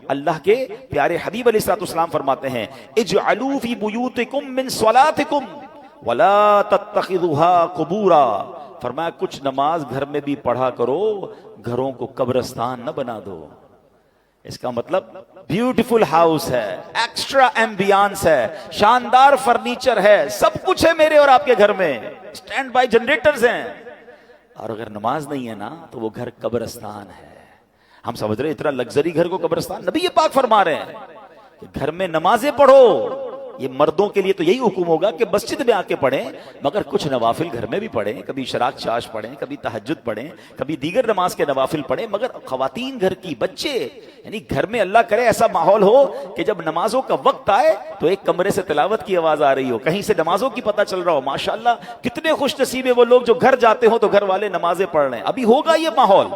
اللہ کے پیارے حبیب علیہ الصلوۃ والسلام فرماتے ہیں اجعلوا فی بیوتکم من صلاتکم ولا تتخذوها قبورا، فرمایا کچھ نماز گھر میں بھی پڑھا کرو، گھروں کو قبرستان نہ بنا دو۔ اس کا مطلب بیوٹیفل ہاؤس ہے، ایکسٹرا ایمبیانس ہے، شاندار فرنیچر ہے، سب کچھ ہے میرے اور آپ کے گھر میں، سٹینڈ بائی جنریٹرز ہیں، اور اگر نماز نہیں ہے نا تو وہ گھر قبرستان ہے۔ ہم سمجھ رہے اتنا لگژری گھر کو قبرستان، نبی پاک فرما رہے ہیں کہ گھر میں نمازیں پڑھو۔ یہ مردوں کے لیے تو یہی حکم ہوگا کہ مسجد میں آ کے پڑھیں، مگر کچھ نوافل گھر میں بھی پڑھیں، کبھی شراق چاش پڑھیں، کبھی تہجد پڑھیں، کبھی دیگر نماز کے نوافل پڑھیں، مگر خواتین گھر کی، بچے، یعنی گھر میں اللہ کرے ایسا ماحول ہو کہ جب نمازوں کا وقت آئے تو ایک کمرے سے تلاوت کی آواز آ رہی ہو، کہیں سے نمازوں کی پتہ چل رہا ہو۔ ماشاءاللہ کتنے خوش نصیب ہیں وہ لوگ جو گھر جاتے ہوں تو گھر والے نمازیں پڑھ رہے ہیں۔ ابھی ہوگا یہ ماحول۔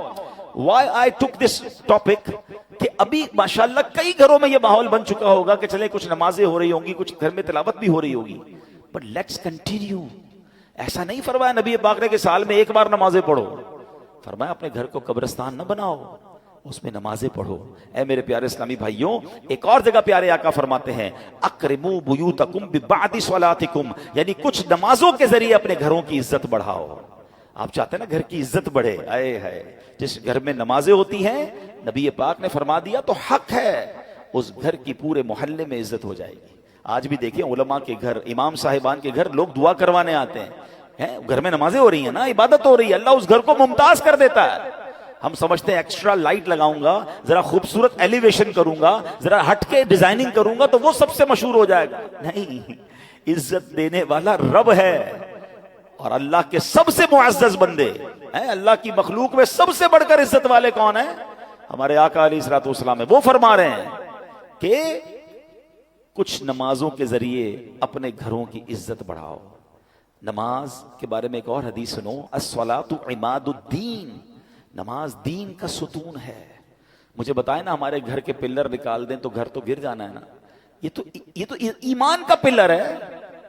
Why I took this topic کہ ابھی ماشاءاللہ کئی گھروں میں یہ ماحول بن چکا ہوگا کہ چلے کچھ نمازیں ہو رہی ہوں گی، کچھ گھر میں تلاوت بھی ہو رہی ہوگی، but let's continue۔ ایسا نہیں فرمایا نبی پاک نے کہ سال میں ایک بار نمازیں پڑھو، فرمایا اپنے گھر کو قبرستان نہ بناؤ، اس میں نمازیں پڑھو۔ اے میرے پیارے اسلامی بھائیوں، ایک اور جگہ پیارے آقا فرماتے ہیں اکرموا بیوتکم ببعد صلاتکم، یعنی کچھ نمازوں کے ذریعے اپنے گھروں کی عزت بڑھاؤ۔ آپ چاہتے ہیں نا گھر کی عزت بڑھے، آئے ہے جس گھر میں نمازیں ہوتی ہیں نبی پاک نے فرما دیا تو حق ہے اس گھر کی پورے محلے میں عزت ہو جائے گی۔ آج بھی دیکھیں علماء کے گھر، امام صاحبان کے گھر لوگ دعا کروانے آتے ہیں، گھر میں نمازیں ہو رہی ہیں نا، عبادت ہو رہی ہے، اللہ اس گھر کو ممتاز کر دیتا ہے۔ ہم سمجھتے ہیں ایکسٹرا لائٹ لگاؤں گا، ذرا خوبصورت ایلیویشن کروں گا، ذرا ہٹ کے ڈیزائننگ کروں گا تو وہ سب سے مشہور ہو جائے گا، نہیں، عزت دینے والا رب ہے، اور اللہ کے سب سے معزز بندے ہیں، اللہ کی مخلوق میں سب سے بڑھ کر عزت والے کون ہیں؟ ہمارے آقا علیہ الصلوۃ والسلام ہے۔ وہ فرما رہے ہیں کہ کچھ نمازوں کے ذریعے اپنے گھروں کی عزت بڑھاؤ۔ نماز کے بارے میں ایک اور حدیث سنو، الصلاۃ عماد الدین، نماز دین کا ستون ہے۔ مجھے بتائیں نا ہمارے گھر کے پلر نکال دیں تو گھر تو گر جانا ہے نا، یہ تو ایمان کا پلر ہے۔